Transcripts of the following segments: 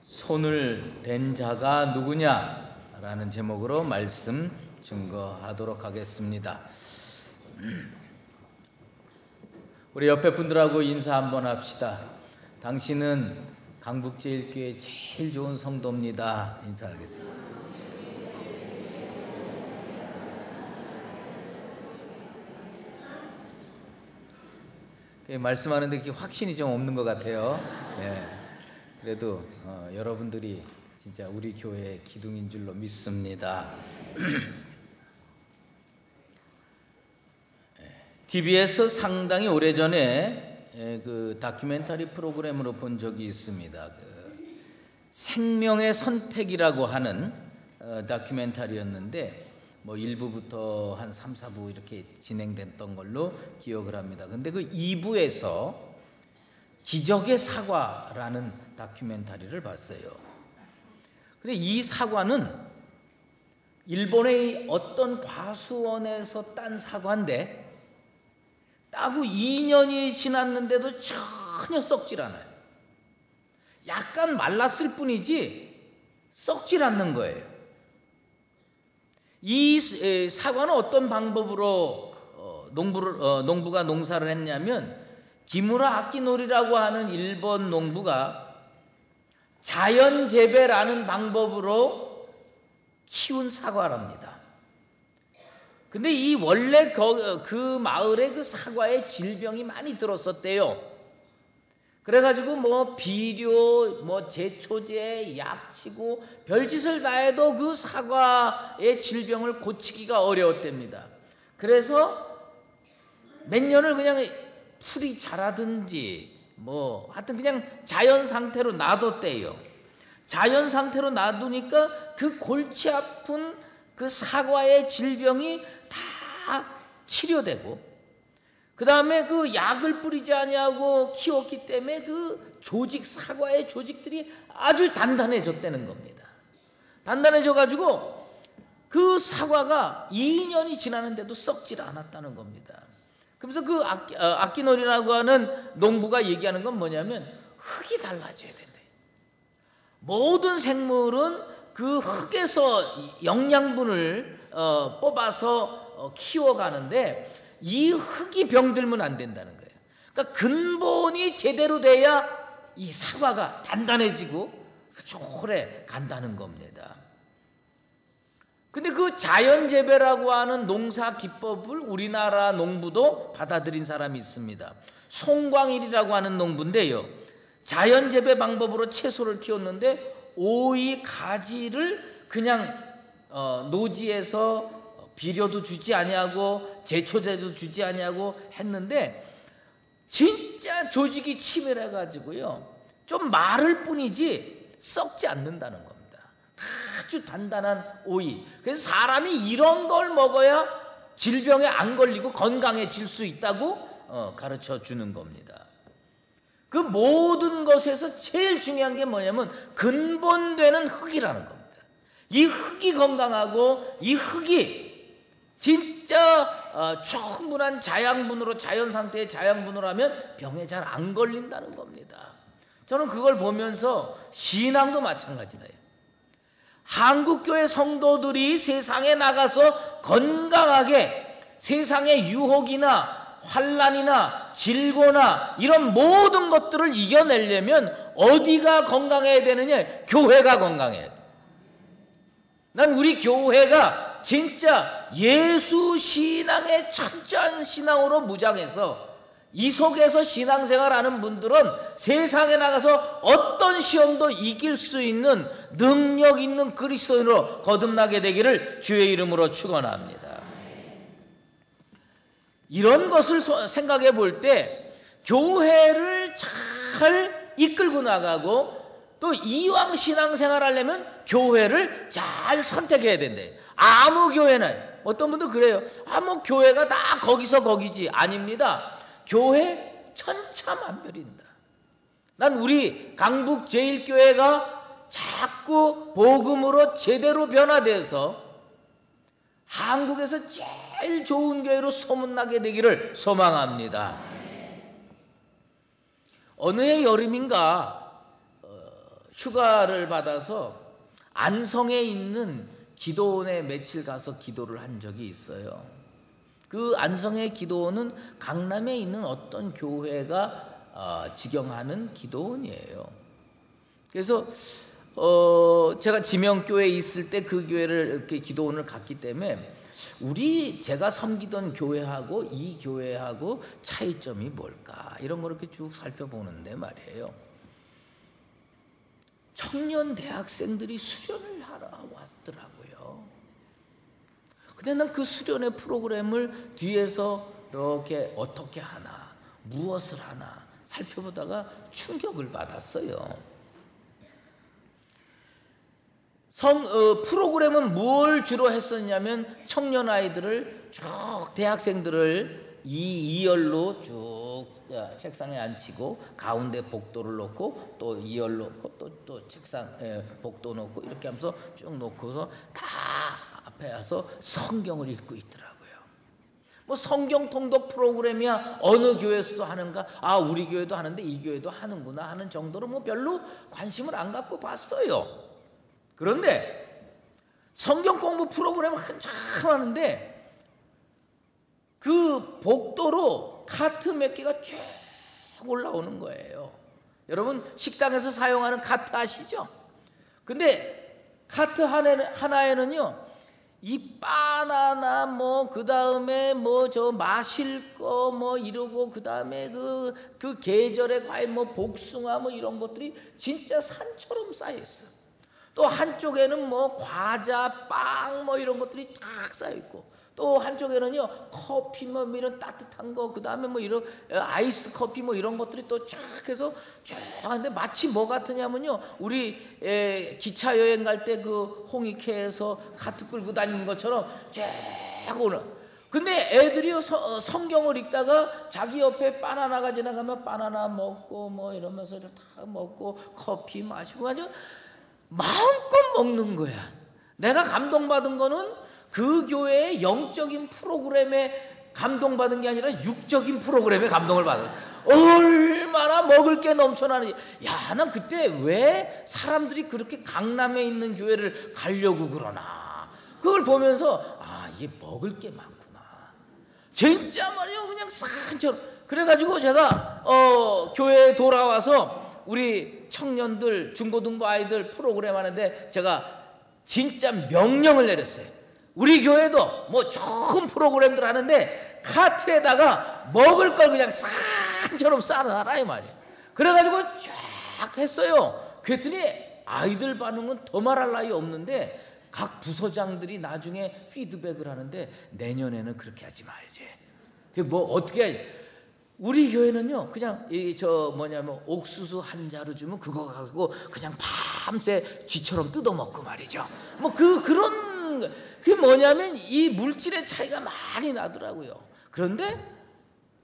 손을 댄 자가 누구냐라는 제목으로 말씀 증거하도록 하겠습니다. 우리 옆에 분들하고 인사 한번 합시다. 당신은 강북제일교회 제일 좋은 성도입니다. 인사하겠습니다. 말씀하는데 확신이 좀 없는 것 같아요. 그래도 여러분들이 진짜 우리 교회의 기둥인 줄로 믿습니다. TV에서 상당히 오래전에 그 다큐멘터리 프로그램으로 본 적이 있습니다. 생명의 선택이라고 하는 다큐멘터리였는데 뭐 1부부터 한 3, 4부 이렇게 진행됐던 걸로 기억을 합니다. 근데 그 2부에서 기적의 사과라는 다큐멘터리를 봤어요. 근데 이 사과는 일본의 어떤 과수원에서 딴 사과인데 따고 2년이 지났는데도 전혀 썩질 않아요. 약간 말랐을 뿐이지 썩질 않는 거예요. 이 사과는 어떤 방법으로 농부가 농사를 했냐면 기무라 아키노리라고 하는 일본 농부가 자연 재배라는 방법으로 키운 사과랍니다. 근데 이 원래 그 마을에 그 사과에 질병이 많이 들었었대요. 그래가지고 뭐 비료, 뭐 제초제, 약치고 별짓을 다 해도 그 사과의 질병을 고치기가 어려웠답니다. 그래서 몇 년을 그냥 풀이 자라든지 뭐 하여튼 그냥 자연 상태로 놔뒀대요. 자연 상태로 놔두니까 그 골치 아픈 그 사과의 질병이 다 치료되고 그 다음에 그 약을 뿌리지 아니하고 키웠기 때문에 그 사과의 조직들이 아주 단단해졌다는 겁니다. 단단해져가지고 그 사과가 2년이 지났는데도 썩질 않았다는 겁니다. 그래서 그 아키노리라고 하는 농부가 얘기하는 건 뭐냐면 흙이 달라져야 된대. 모든 생물은 그 흙에서 영양분을 뽑아서 키워가는데 이 흙이 병들면 안 된다는 거예요. 그러니까 근본이 제대로 돼야 이 사과가 단단해지고 오래 간다는 겁니다. 근데 그 자연재배라고 하는 농사 기법을 우리나라 농부도 받아들인 사람이 있습니다. 송광일이라고 하는 농부인데요. 자연재배 방법으로 채소를 키웠는데 오이, 가지를 그냥 노지에서 비료도 주지 아니하고 제초제도 주지 아니하고 했는데 진짜 조직이 치밀해 가지고요 좀 마를 뿐이지 썩지 않는다는 겁니다. 아주 단단한 오이. 그래서 사람이 이런 걸 먹어야 질병에 안 걸리고 건강해질 수 있다고 가르쳐 주는 겁니다. 그 모든 것에서 제일 중요한 게 뭐냐면 근본되는 흙이라는 겁니다. 이 흙이 건강하고 이 흙이 진짜 충분한 자양분으로 자연 상태의 자양분으로 하면 병에 잘 안 걸린다는 겁니다. 저는 그걸 보면서 신앙도 마찬가지다. 한국교회 성도들이 세상에 나가서 건강하게 세상의 유혹이나 환난이나 질고나 이런 모든 것들을 이겨내려면 어디가 건강해야 되느냐? 교회가 건강해야 돼. 난 우리 교회가 진짜 예수 신앙의 철저한 신앙으로 무장해서 이 속에서 신앙생활하는 분들은 세상에 나가서 어떤 시험도 이길 수 있는 능력 있는 그리스도인으로 거듭나게 되기를 주의 이름으로 축원합니다. 이런 것을 생각해 볼 때 교회를 잘 이끌고 나가고 또 이왕 신앙생활 하려면 교회를 잘 선택해야 된대. 아무 교회는 어떤 분들 그래요. 뭐 교회가 다 거기서 거기지. 아닙니다. 교회 천차만별입니다. 난 우리 강북 제일교회가 자꾸 복음으로 제대로 변화돼서 한국에서 제일 좋은 교회로 소문나게 되기를 소망합니다. 어느 해 여름인가 휴가를 받아서 안성에 있는 기도원에 며칠 가서 기도를 한 적이 있어요. 그 안성의 기도원은 강남에 있는 어떤 교회가 직영하는 기도원이에요. 그래서 제가 지명교회에 있을 때 그 교회를 이렇게 기도원을 갔기 때문에 제가 섬기던 교회하고 이 교회하고 차이점이 뭘까 이런 걸 이렇게 쭉 살펴보는데 말이에요. 청년 대학생들이 수련을 하러 왔더라고요. 근데 난 그 수련의 프로그램을 뒤에서 이렇게 어떻게 하나, 무엇을 하나 살펴보다가 충격을 받았어요. 프로그램은 뭘 주로 했었냐면 청년 아이들을 쭉 대학생들을 2열로 쭉 책상에 앉히고 가운데 복도를 놓고 또 2열로 또 책상 복도 놓고 이렇게 하면서 쭉 놓고서 다 앞에 와서 성경을 읽고 있더라고요. 뭐 성경 통독 프로그램이야 어느 교회에서도 하는가? 우리 교회도 하는데 이 교회도 하는구나 하는 정도로 뭐 별로 관심을 안 갖고 봤어요. 그런데 성경 공부 프로그램을 한참 하는데 그 복도로 카트 몇 개가 쭉 올라오는 거예요. 여러분 식당에서 사용하는 카트 아시죠? 근데 카트 하나에는요 이 바나나 뭐 그 다음에 뭐 저 마실 거 뭐 이러고 그 다음에 그 계절의 과일 뭐 복숭아 뭐 이런 것들이 진짜 산처럼 쌓여 있어. 또 한쪽에는 뭐 과자, 빵 뭐 이런 것들이 딱 쌓여 있고 또 한쪽에는요 커피 뭐 이런 따뜻한 거 그 다음에 뭐 이런 아이스 커피 뭐 이런 것들이 또 쫙 해서 쫙 하는데 마치 뭐 같으냐면요 우리 기차 여행 갈 때 그 홍익회에서 카트 끌고 다니는 것처럼 쫙 오는. 근데 애들이요 성경을 읽다가 자기 옆에 바나나가 지나가면 바나나 먹고 뭐 이러면서 다 먹고 커피 마시고 아주 마음껏 먹는 거야. 내가 감동받은 거는 그 교회의 영적인 프로그램에 감동받은 게 아니라 육적인 프로그램에 감동을 받은 얼마나 먹을 게 넘쳐나는지. 난 그때 왜 사람들이 그렇게 강남에 있는 교회를 가려고 그러나 그걸 보면서 이게 먹을 게 많구나. 진짜 말이에요. 그냥 산처럼. 그래가지고 제가 교회에 돌아와서 우리 청년들 중고등부 아이들 프로그램 하는데 제가 진짜 명령을 내렸어요. 우리 교회도 뭐 좋은 프로그램들 하는데 카트에다가 먹을 걸 그냥 산처럼 쌓아놔라 이 말이에요. 그래가지고 쫙 했어요. 그랬더니 아이들 반응은 더 말할 나위 없는데 각 부서장들이 나중에 피드백을 하는데 내년에는 그렇게 하지 말지. 뭐 어떻게 해야지. 우리 교회는요 그냥 옥수수 한 자루 주면 그거 가지고 그냥 밤새 쥐처럼 뜯어먹고 말이죠. 뭐 그런 그게 뭐냐면 이 물질의 차이가 많이 나더라고요. 그런데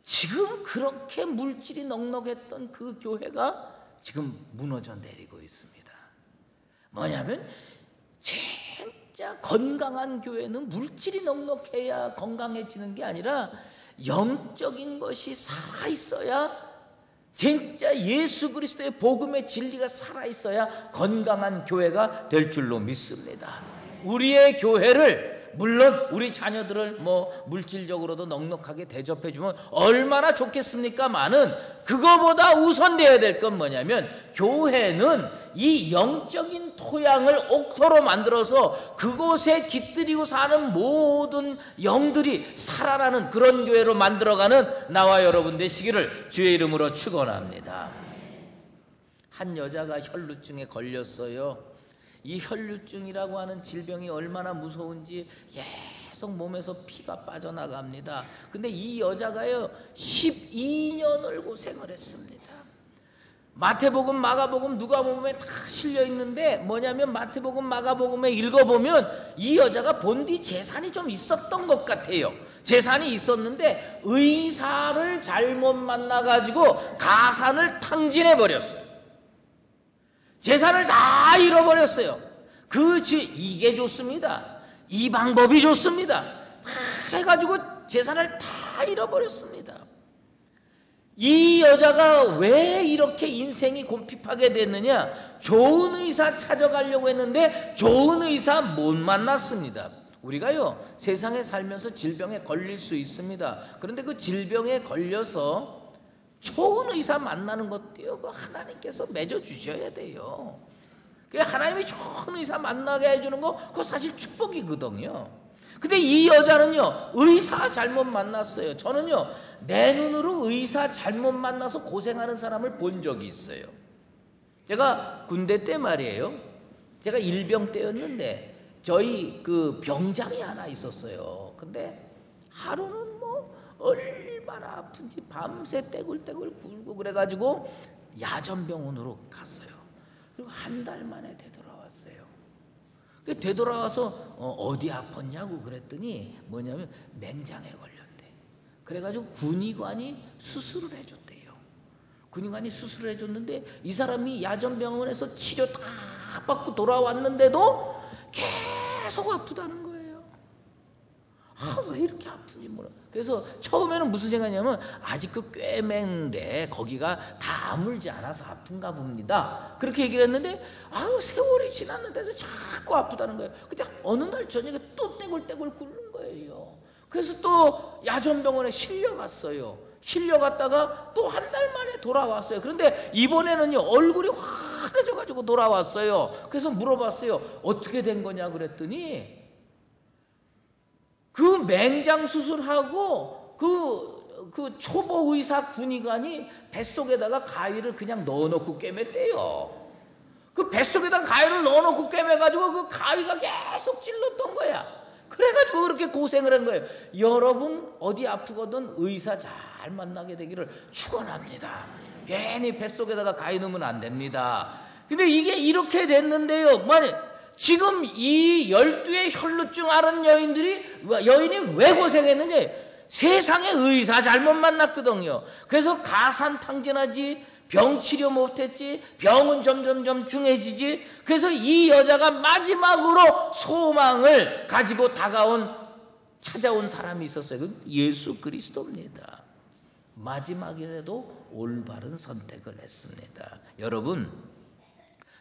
지금 그렇게 물질이 넉넉했던 그 교회가 지금 무너져 내리고 있습니다. 뭐냐면 진짜 건강한 교회는 물질이 넉넉해야 건강해지는 게 아니라 영적인 것이 살아있어야 진짜 예수 그리스도의 복음의 진리가 살아있어야 건강한 교회가 될 줄로 믿습니다. 우리의 교회를 물론 우리 자녀들을 뭐 물질적으로도 넉넉하게 대접해주면 얼마나 좋겠습니까마는 그거보다 우선되어야 될 건 뭐냐면 교회는 이 영적인 토양을 옥토로 만들어서 그곳에 깃들이고 사는 모든 영들이 살아나는 그런 교회로 만들어가는 나와 여러분 되시기를 주의 이름으로 축원합니다. 한 여자가 혈루증에 걸렸어요. 이 혈루증이라고 하는 질병이 얼마나 무서운지 계속 몸에서 피가 빠져나갑니다. 근데 이 여자가요 12년을 고생을 했습니다. 마태복음, 마가복음, 누가복음에 다 실려 있는데 뭐냐면 마태복음, 마가복음에 읽어보면 이 여자가 본디 재산이 좀 있었던 것 같아요. 재산이 있었는데 의사를 잘못 만나가지고 가산을 탕진해 버렸어요. 재산을 다 잃어버렸어요. 이게 좋습니다. 이 방법이 좋습니다. 다 해가지고 재산을 다 잃어버렸습니다. 이 여자가 왜 이렇게 인생이 곰핍하게 됐느냐? 좋은 의사 찾아가려고 했는데 좋은 의사 못 만났습니다. 우리가요, 세상에 살면서 질병에 걸릴 수 있습니다. 그런데 그 질병에 걸려서 좋은 의사 만나는 것도요, 그 하나님께서 맺어주셔야 돼요. 하나님이 좋은 의사 만나게 해주는 거, 그거 사실 축복이거든요. 근데 이 여자는요, 의사 잘못 만났어요. 저는요, 내 눈으로 의사 잘못 만나서 고생하는 사람을 본 적이 있어요. 제가 군대 때 말이에요, 제가 일병 때였는데 저희 그 병장이 하나 있었어요. 근데 하루는 뭐 얼마나 아픈지 밤새 떼굴떼굴 굴고 그래가지고 야전병원으로 갔어요. 그리고 한 달 만에 되돌아왔어요. 되돌아와서 어디 아팠냐고 그랬더니 뭐냐면 맹장에 걸렸대. 그래가지고 군의관이 수술을 해줬대요. 군의관이 수술을 해줬는데 이 사람이 야전병원에서 치료 다 받고 돌아왔는데도 계속 아프다는 거예요. 왜 이렇게 아프지 몰라. 그래서 처음에는 무슨 생각이냐면 아직 그 꿰맨데 거기가 다 아물지 않아서 아픈가 봅니다. 그렇게 얘기를 했는데 세월이 지났는데도 자꾸 아프다는 거예요. 근데 어느 날 저녁에 또 떼굴떼굴 굴는 거예요. 그래서 또 야전병원에 실려갔어요. 실려갔다가 또 한 달 만에 돌아왔어요. 그런데 이번에는요, 얼굴이 환해져가지고 돌아왔어요. 그래서 물어봤어요. 어떻게 된 거냐 그랬더니 그 맹장 수술하고 그 초보 의사 군의관이 뱃속에다가 가위를 그냥 넣어놓고 꿰맸대요. 그 뱃속에다가 가위를 넣어놓고 꿰매가지고 그 가위가 계속 찔렀던 거야. 그래가지고 그렇게 고생을 한 거예요. 여러분 어디 아프거든 의사 잘 만나게 되기를 축원합니다. 괜히 뱃속에다가 가위 넣으면 안 됩니다. 근데 이게 이렇게 됐는데요, 지금 이 12의 혈루증 앓은 여인이 왜 고생했는지, 세상에 의사 잘못 만났거든요. 그래서 가산탕진하지, 병 치료 못했지, 병은 점점점 중해지지. 그래서 이 여자가 마지막으로 소망을 가지고 찾아온 사람이 있었어요. 그 예수 그리스도입니다. 마지막이라도 올바른 선택을 했습니다. 여러분,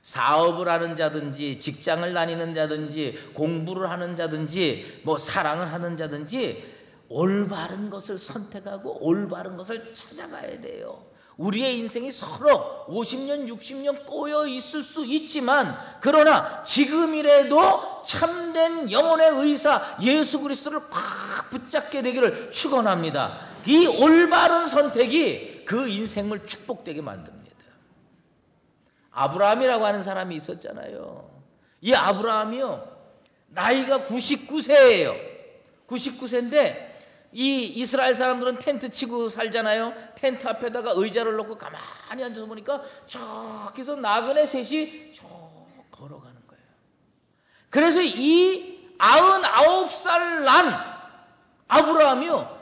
사업을 하는 자든지 직장을 다니는 자든지 공부를 하는 자든지 뭐 사랑을 하는 자든지 올바른 것을 선택하고 올바른 것을 찾아가야 돼요. 우리의 인생이 서로 50년 60년 꼬여 있을 수 있지만, 그러나 지금이라도 참된 영혼의 의사 예수 그리스도를 꽉 붙잡게 되기를 축원합니다. 이 올바른 선택이 그 인생을 축복되게 만듭니다. 아브라함이라고 하는 사람이 있었잖아요. 이 아브라함이요, 나이가 99세예요. 99세인데 이 이스라엘 사람들은 텐트 치고 살잖아요. 텐트 앞에다가 의자를 놓고 가만히 앉아서 보니까 저기서 나그네 셋이 쭉 걸어가는 거예요. 그래서 이 99살 난 아브라함이요,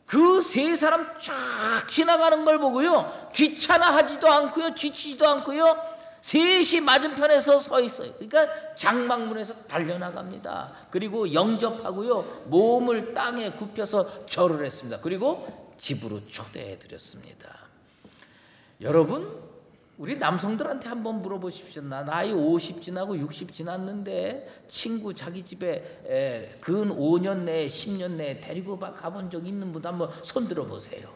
그 세 사람 쫙 지나가는 걸 보고요, 귀찮아하지도 않고요, 지치지도 않고요, 셋이 맞은편에서 서 있어요. 그러니까 장막문에서 달려나갑니다. 그리고 영접하고요, 몸을 땅에 굽혀서 절을 했습니다. 그리고 집으로 초대해 드렸습니다. 여러분, 우리 남성들한테 한번 물어보십시오. 나이 50 지나고 60 지났는데 친구 자기 집에 근 5년 내에 10년 내에 데리고 가본 적 있는 분 한번 손 들어보세요.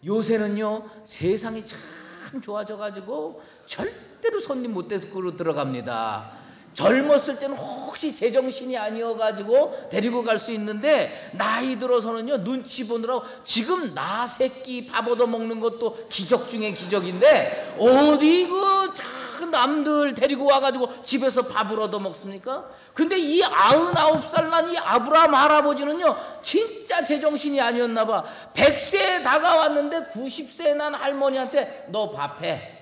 요새는요, 세상이 참 좋아져가지고 절대로 손님 못 데리고 들어갑니다. 젊었을 때는 혹시 제정신이 아니어가지고 데리고 갈 수 있는데, 나이 들어서는요, 눈치 보느라고 지금 나 새끼 밥 얻어먹는 것도 기적 중에 기적인데 어디 남들 데리고 와가지고 집에서 밥을 얻어먹습니까? 근데 이 99살 난 이 아브라함 할아버지는요, 진짜 제정신이 아니었나 봐. 100세에 다가왔는데 90세에 난 할머니한테 너 밥해.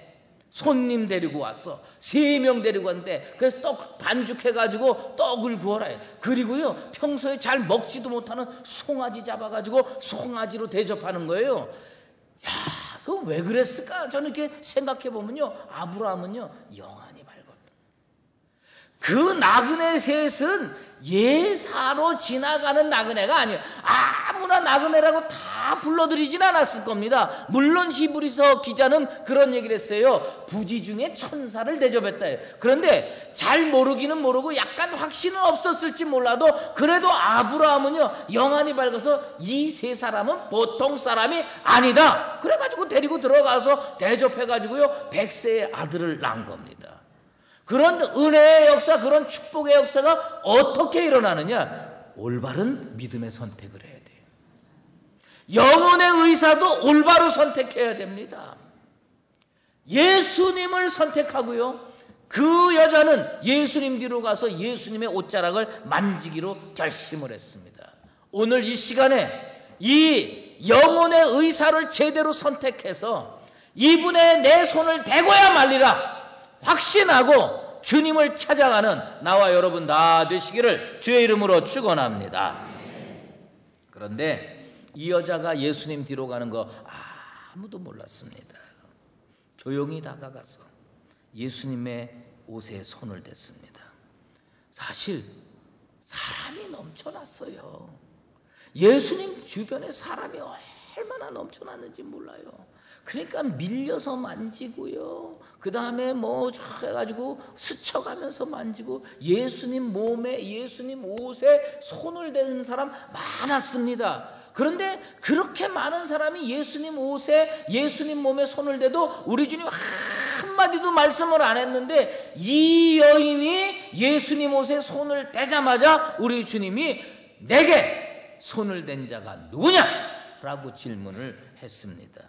손님 데리고 왔어. 3명 데리고 왔는데, 그래서 떡 반죽해가지고 떡을 구워라. 그리고요, 평소에 잘 먹지도 못하는 송아지 잡아가지고 송아지로 대접하는 거예요. 야, 그건 왜 그랬을까? 저는 이렇게 생각해보면요, 아브라함은요, 영안이 밝았다. 그 나그네 셋은 예사로 지나가는 나그네가 아니에요. 아무나 나그네라고 다 불러들이진 않았을 겁니다. 물론 히브리서 기자는 그런 얘기를 했어요. 부지 중에 천사를 대접했다. 그런데 잘 모르기는 모르고 약간 확신은 없었을지 몰라도 그래도 아브라함은요, 영안이 밝아서 이 세 사람은 보통 사람이 아니다. 그래가지고 데리고 들어가서 대접해가지고요, 100세의 아들을 낳은 겁니다. 그런 은혜의 역사, 그런 축복의 역사가 어떻게 일어나느냐? 올바른 믿음의 선택을 해야 돼요. 영혼의 의사도 올바로 선택해야 됩니다. 예수님을 선택하고요, 그 여자는 예수님 뒤로 가서 예수님의 옷자락을 만지기로 결심을 했습니다. 오늘 이 시간에 이 영혼의 의사를 제대로 선택해서 이분의 내 손을 대고야 말리라 확신하고 주님을 찾아가는 나와 여러분 다 되시기를 주의 이름으로 축원합니다. 그런데 이 여자가 예수님 뒤로 가는 거 아무도 몰랐습니다. 조용히 다가가서 예수님의 옷에 손을 댔습니다. 사실 사람이 넘쳐났어요. 예수님 주변에 사람이 얼마나 넘쳐났는지 몰라요. 그러니까 밀려서 만지고요, 그 다음에 뭐 해가지고 스쳐가면서 만지고 예수님 몸에, 예수님 옷에 손을 대는 사람 많았습니다. 그런데 그렇게 많은 사람이 예수님 옷에, 예수님 몸에 손을 대도 우리 주님 한마디도 말씀을 안 했는데 이 여인이 예수님 옷에 손을 대자마자 우리 주님이 내게 손을 댄 자가 누구냐? 라고 질문을 했습니다.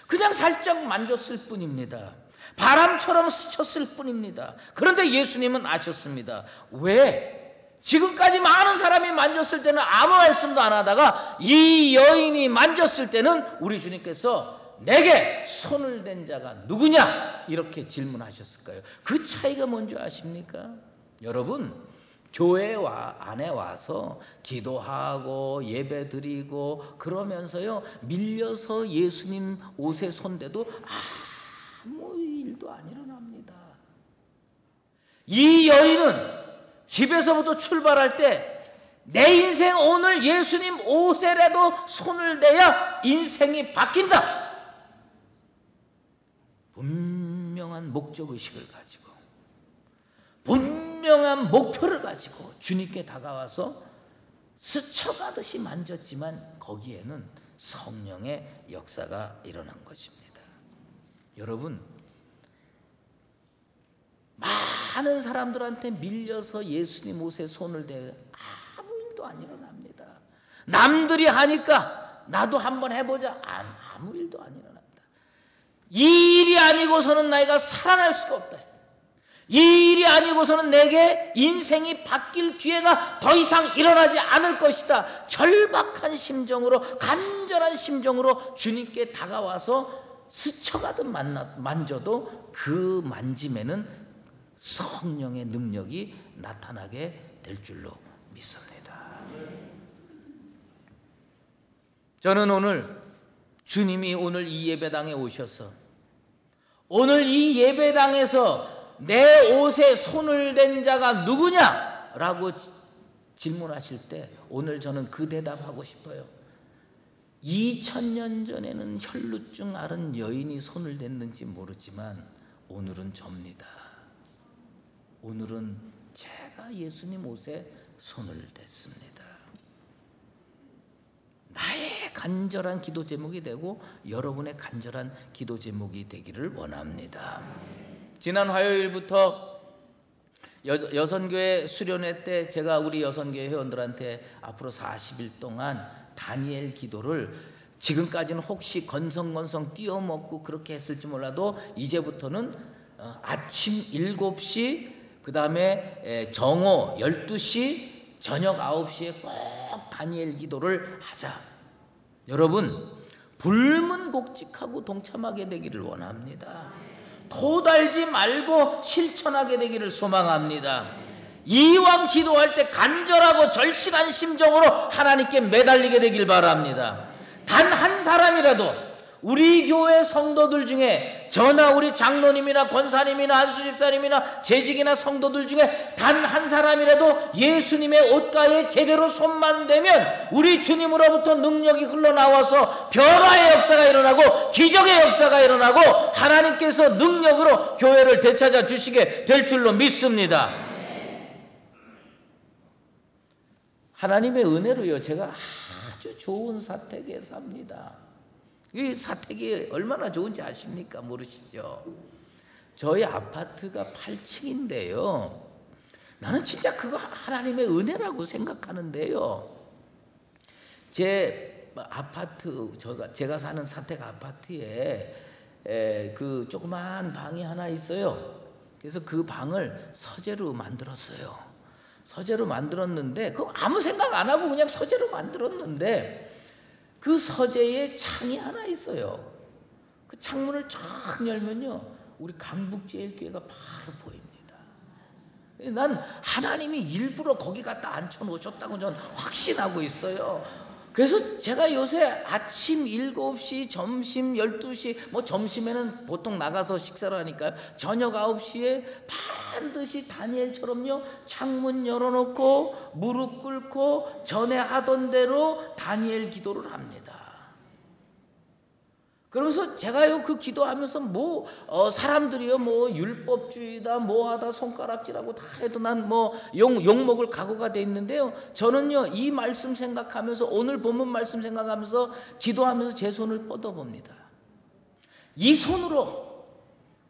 그냥 살짝 만졌을 뿐입니다. 바람처럼 스쳤을 뿐입니다. 그런데 예수님은 아셨습니다. 왜? 지금까지 많은 사람이 만졌을 때는 아무 말씀도 안 하다가 이 여인이 만졌을 때는 우리 주님께서 내게 손을 댄 자가 누구냐? 이렇게 질문하셨을까요? 그 차이가 뭔지 아십니까? 여러분, 교회 안에 와서 기도하고 예배 드리고 그러면서요, 밀려서 예수님 옷에 손대도 아무 일도 안 일어납니다. 이 여인은 집에서부터 출발할 때 내 인생 오늘 예수님 옷에라도 손을 대야 인생이 바뀐다. 분명한 목적의식을 가지고 분명한 목표를 가지고 주님께 다가와서 스쳐가듯이 만졌지만 거기에는 성령의 역사가 일어난 것입니다. 여러분, 많은 사람들한테 밀려서 예수님 옷에 손을 대요, 아무 일도 안 일어납니다. 남들이 하니까 나도 한번 해보자, 아무 일도 안 일어납니다. 이 일이 아니고서는 내가 살아날 수가 없다. 이 일이 아니고서는 내게 인생이 바뀔 기회가 더 이상 일어나지 않을 것이다. 절박한 심정으로, 간절한 심정으로 주님께 다가와서 스쳐가듯 만져도 그 만짐에는 성령의 능력이 나타나게 될 줄로 믿습니다. 저는 오늘 주님이 오늘 이 예배당에 오셔서 오늘 이 예배당에서 내 옷에 손을 댄 자가 누구냐라고 질문하실 때 오늘 저는 그 대답하고 싶어요. 2000년 전에는 혈루증 앓은 여인이 손을 댔는지 모르지만 오늘은 접니다. 오늘은 제가 예수님 옷에 손을 댔습니다. 나의 간절한 기도 제목이 되고 여러분의 간절한 기도 제목이 되기를 원합니다. 지난 화요일부터 여선교회 수련회 때 제가 우리 여선교회 회원들한테 앞으로 40일 동안 다니엘 기도를, 지금까지는 혹시 건성건성 띄워먹고 그렇게 했을지 몰라도 이제부터는 아침 7시, 그 다음에 정오 12시, 저녁 9시에 꼭 다니엘 기도를 하자. 여러분, 불문곡직하고 동참하게 되기를 원합니다. 토달지 말고 실천하게 되기를 소망합니다. 이왕 기도할 때 간절하고 절실한 심정으로 하나님께 매달리게 되길 바랍니다. 단 한 사람이라도 우리 교회 성도들 중에 저나 우리 장로님이나 권사님이나 안수집사님이나 재직이나 성도들 중에 단 한 사람이라도 예수님의 옷가에 제대로 손만 대면 우리 주님으로부터 능력이 흘러나와서 변화의 역사가 일어나고 기적의 역사가 일어나고 하나님께서 능력으로 교회를 되찾아 주시게 될 줄로 믿습니다. 하나님의 은혜로요, 제가 아주 좋은 사택에 삽니다. 이 사택이 얼마나 좋은지 아십니까? 모르시죠? 저희 아파트가 8층인데요. 나는 진짜 그거 하나님의 은혜라고 생각하는데요. 제 아파트, 제가 사는 사택 아파트에 그 조그만 방이 하나 있어요. 그래서 그 방을 서재로 만들었어요. 서재로 만들었는데 그거 아무 생각 안 하고 그냥 서재로 만들었는데 그 서재에 창이 하나 있어요. 그 창문을 쫙 열면요, 우리 강북제일교회가 바로 보입니다. 난 하나님이 일부러 거기 갖다 앉혀놓으셨다고 저는 확신하고 있어요. 그래서 제가 요새 아침 7시, 점심 12시, 뭐 점심에는 보통 나가서 식사를 하니까요, 저녁 9시에 반드시 다니엘처럼요, 창문 열어놓고 무릎 꿇고 전에 하던 대로 다니엘 기도를 합니다. 그러면서 제가요, 그 기도하면서 사람들이요, 율법주의다, 하다, 손가락질하고 다 해도 난 욕먹을 각오가 돼 있는데요. 저는요, 이 말씀 생각하면서, 오늘 본문 말씀 생각하면서 기도하면서 제 손을 뻗어봅니다. 이 손으로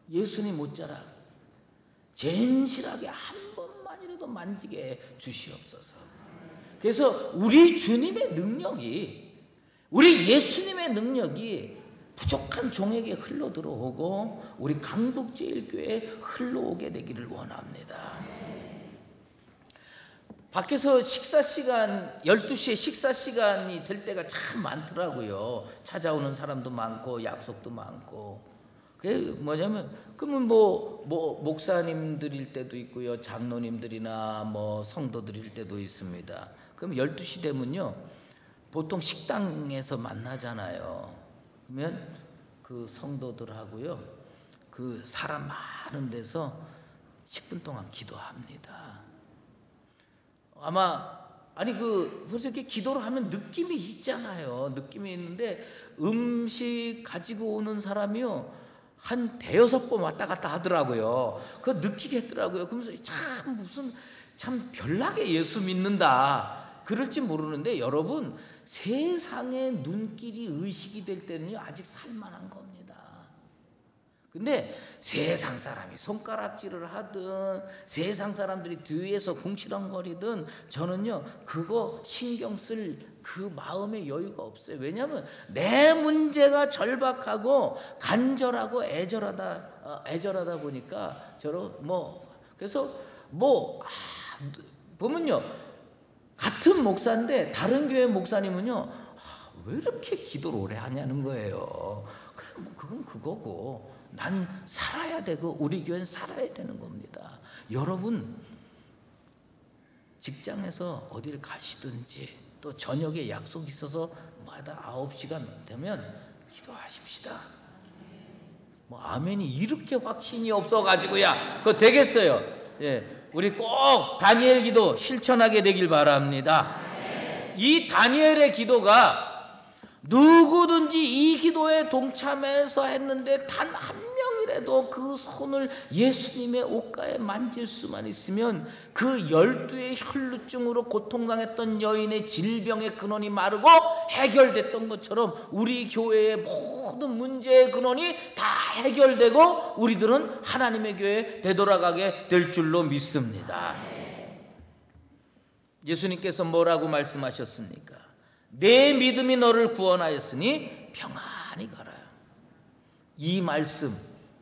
예수님 옷자락 진실하게 한 번만이라도 만지게 주시옵소서. 그래서 우리 주님의 능력이, 우리 예수님의 능력이 부족한 종에게 흘러 들어오고 우리 강북제일교회에 흘러오게 되기를 원합니다. 밖에서 식사시간 12시에 식사시간이 될 때가 참 많더라고요. 찾아오는 사람도 많고 약속도 많고. 그게 뭐냐면 그러면 목사님들일 때도 있고요, 장로님들이나 성도들일 때도 있습니다. 그럼 12시 되면요, 보통 식당에서 만나잖아요. 그러면 그 성도들하고요, 그 사람 많은 데서 10분 동안 기도합니다. 벌써 이렇게 기도를 하면 느낌이 있잖아요. 느낌이 있는데 음식 가지고 오는 사람이요, 한 5-6번 왔다 갔다 하더라고요. 그거 느끼겠더라고요. 그러면서 참 별나게 예수 믿는다 그럴지 모르는데, 여러분, 세상의 눈길이 의식이 될 때는요, 아직 살만한 겁니다. 근데 세상 사람이 손가락질을 하든 세상 사람들이 뒤에서 궁시렁거리든 저는요, 그거 신경 쓸 그 마음의 여유가 없어요. 왜냐하면 내 문제가 절박하고 간절하고 애절하다 보니까 그래서 보면요, 같은 목사인데 다른 교회 목사님은요, 왜 이렇게 기도를 오래 하냐는 거예요. 그래, 그건 그거고 난 살아야 되고 우리 교회는 살아야 되는 겁니다. 여러분, 직장에서 어딜 가시든지 또 저녁에 약속이 있어서 마다 9시간 되면 기도하십시다. 아멘이 이렇게 확신이 없어가지고야 그거 되겠어요. 예, 우리 꼭 다니엘 기도 실천하게 되길 바랍니다. 이 다니엘의 기도가 누구든지 이 기도에 동참해서 했는데 단 한 명이라도 그 손을 예수님의 옷가에 만질 수만 있으면 그 12의 혈루증으로 고통당했던 여인의 질병의 근원이 마르고 해결됐던 것처럼 우리 교회의 모든 문제의 근원이 다 해결되고 우리들은 하나님의 교회에 되돌아가게 될 줄로 믿습니다. 예수님께서 뭐라고 말씀하셨습니까? 내 믿음이 너를 구원하였으니 평안히 가라. 이 말씀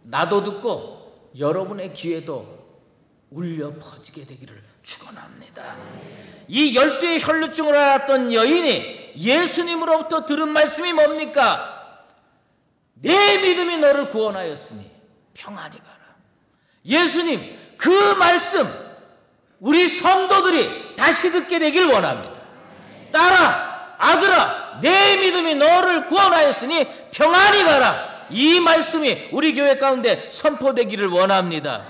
나도 듣고 여러분의 귀에도 울려 퍼지게 되기를 축원합니다. 이 12의 혈루증을 앓았던 여인이 예수님으로부터 들은 말씀이 뭡니까? 내 믿음이 너를 구원하였으니 평안히 가라. 예수님, 그 말씀 우리 성도들이 다시 듣게 되길 원합니다. 따라 아들아 내 믿음이 너를 구원하였으니 평안히 가라. 이 말씀이 우리 교회 가운데 선포되기를 원합니다.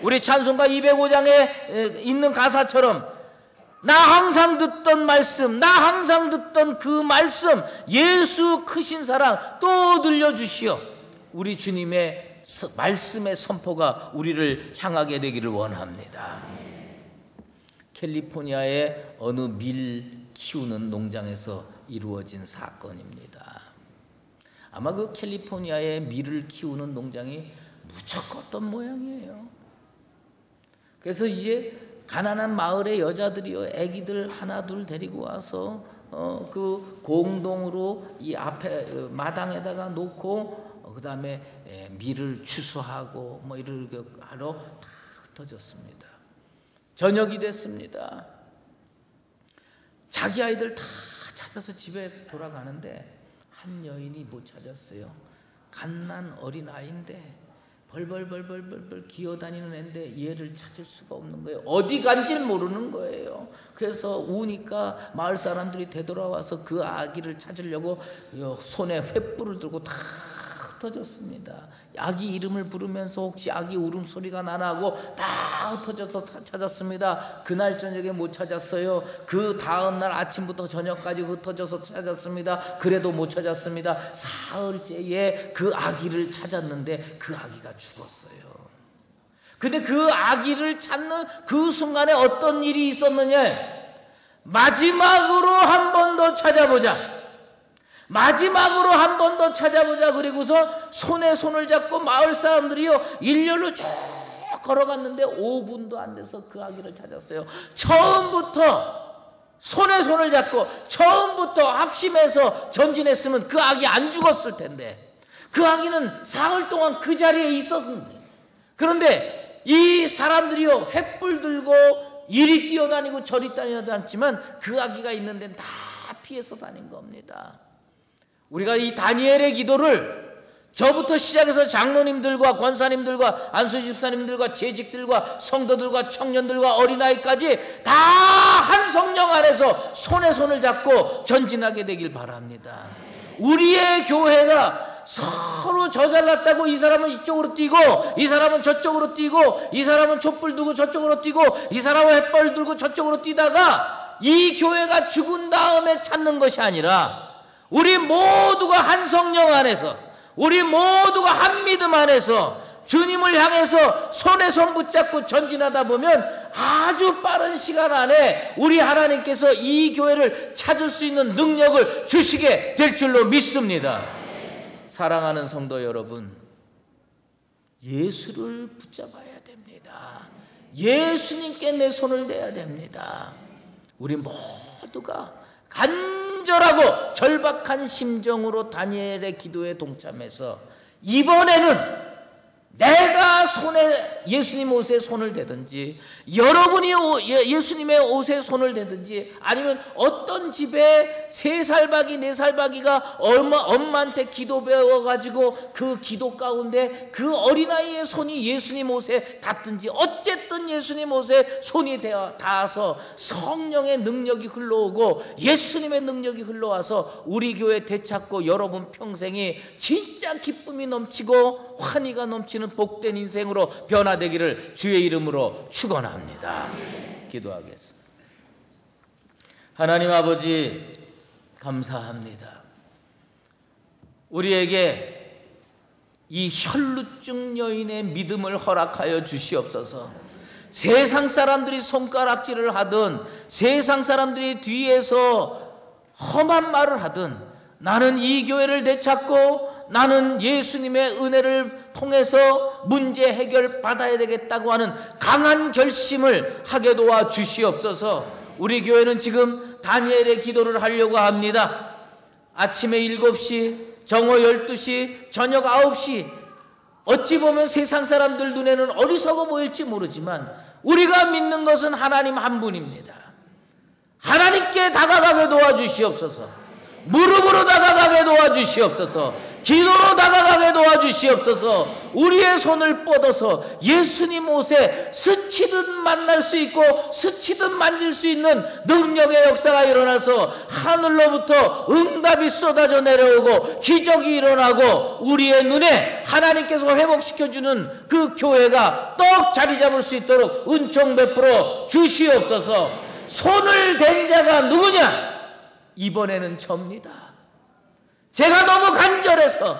우리 찬송가 205장에 있는 가사처럼 나 항상 듣던 말씀, 나 항상 듣던 그 말씀, 예수 크신 사랑 또 들려주시오. 우리 주님의 말씀의 선포가 우리를 향하게 되기를 원합니다. 캘리포니아의 어느 밀 키우는 농장에서 이루어진 사건입니다. 아마 그 캘리포니아의 밀을 키우는 농장이 무척 컸던 모양이에요. 그래서 이제 가난한 마을의 여자들이요, 애기들 하나 둘 데리고 와서 그 공동으로 이 앞에 마당에다가 놓고 그 다음에 밀을 추수하고 뭐 이렇게 하러 다 흩어졌습니다. 저녁이 됐습니다. 자기 아이들 다 찾아서 집에 돌아가는데 한 여인이 못 찾았어요. 갓난 어린 아이인데 벌벌 기어다니는 애인데 얘를 찾을 수가 없는 거예요. 어디 간지를 모르는 거예요. 그래서 우니까 마을 사람들이 되돌아와서 그 아기를 찾으려고 손에 횃불을 들고 다 흩어졌습니다. 아기 이름을 부르면서 혹시 아기 울음소리가 나나 하고 다 흩어져서 찾았습니다. 그날 저녁에 못 찾았어요. 그 다음날 아침부터 저녁까지 흩어져서 찾았습니다. 그래도 못 찾았습니다. 사흘째에 그 아기를 찾았는데 그 아기가 죽었어요. 근데 그 아기를 찾는 그 순간에 어떤 일이 있었느냐? 마지막으로 한 번 더 찾아보자. 마지막으로 한 번 더 찾아보자. 그리고서 손에 손을 잡고 마을 사람들이요 일렬로 쭉 걸어갔는데 5분도 안 돼서 그 아기를 찾았어요. 처음부터 손에 손을 잡고 처음부터 합심해서 전진했으면 그 아기 안 죽었을 텐데 그 아기는 사흘 동안 그 자리에 있었는데, 그런데 이 사람들이요 횃불 들고 이리 뛰어다니고 저리 뛰어다녔지만 그 아기가 있는 데는 다 피해서 다닌 겁니다. 우리가 이 다니엘의 기도를 저부터 시작해서 장로님들과 권사님들과 안수 집사님들과 재직들과 성도들과 청년들과 어린아이까지 다 한 성령 안에서 손에 손을 잡고 전진하게 되길 바랍니다. 우리의 교회가 서로 저 잘났다고 이 사람은 이쪽으로 뛰고 이 사람은 저쪽으로 뛰고 이 사람은 촛불 들고 저쪽으로 뛰고 이 사람은 횃불 들고 저쪽으로 뛰다가 이 교회가 죽은 다음에 찾는 것이 아니라 우리 모두가 한 성령 안에서 우리 모두가 한 믿음 안에서 주님을 향해서 손에 손 붙잡고 전진하다 보면 아주 빠른 시간 안에 우리 하나님께서 이 교회를 찾을 수 있는 능력을 주시게 될 줄로 믿습니다. 사랑하는 성도 여러분, 예수를 붙잡아야 됩니다. 예수님께 내 손을 대야 됩니다. 우리 모두가 간절하고 절박한 심정으로 다니엘의 기도에 동참해서 이번에는 내가 예수님 옷에 손을 대든지 여러분이 예수님의 옷에 손을 대든지 아니면 어떤 집에 3살박이 4살박이가 엄마한테 기도 배워가지고 그 기도 가운데 그 어린아이의 손이 예수님 옷에 닿든지 어쨌든 예수님 옷에 손이 닿아서 성령의 능력이 흘러오고 예수님의 능력이 흘러와서 우리 교회 되찾고 여러분 평생이 진짜 기쁨이 넘치고 환희가 넘치는 복된 인생으로 변화되기를 주의 이름으로 축원합니다. 기도하겠습니다. 하나님 아버지 감사합니다. 우리에게 이 혈루증 여인의 믿음을 허락하여 주시옵소서. 세상 사람들이 손가락질을 하든 세상 사람들이 뒤에서 험한 말을 하든 나는 이 교회를 되찾고 나는 예수님의 은혜를 통해서 문제 해결 받아야 되겠다고 하는 강한 결심을 하게 도와 주시옵소서. 우리 교회는 지금 다니엘의 기도를 하려고 합니다. 아침에 7시, 정오 12시, 저녁 9시 어찌 보면 세상 사람들 눈에는 어리석어 보일지 모르지만 우리가 믿는 것은 하나님 한 분입니다. 하나님께 다가가게 도와주시옵소서. 무릎으로 다가가게 도와주시옵소서. 기도로 다가가게 도와주시옵소서. 우리의 손을 뻗어서 예수님 옷에 스치듯 만날 수 있고 스치듯 만질 수 있는 능력의 역사가 일어나서 하늘로부터 응답이 쏟아져 내려오고 기적이 일어나고 우리의 눈에 하나님께서 회복시켜주는 그 교회가 떡 자리 잡을 수 있도록 은총 베풀어 주시옵소서. 손을 댄 자가 누구냐? 이번에는 접니다. 제가 너무 간절해서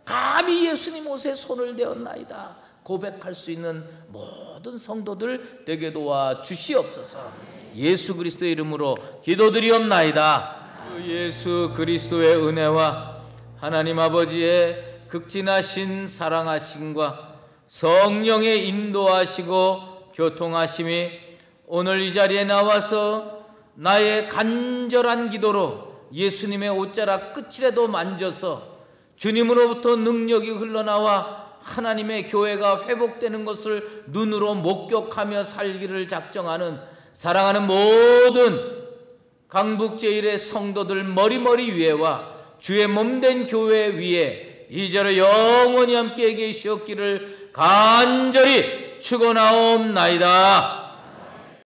감히 예수님 옷에 손을 대었나이다 고백할 수 있는 모든 성도들 되게 도와 주시옵소서. 예수 그리스도의 이름으로 기도드리옵나이다. 예수 그리스도의 은혜와 하나님 아버지의 극진하신 사랑하심과 성령의 인도하시고 교통하심이 오늘 이 자리에 나와서 나의 간절한 기도로 예수님의 옷자락 끝이라도 만져서 주님으로부터 능력이 흘러나와 하나님의 교회가 회복되는 것을 눈으로 목격하며 살기를 작정하는 사랑하는 모든 강북7일의 성도들 머리머리 위에와 주의 몸된 교회 위에 이제로 영원히 함께 계시옵기를 간절히 축원하옵나이다.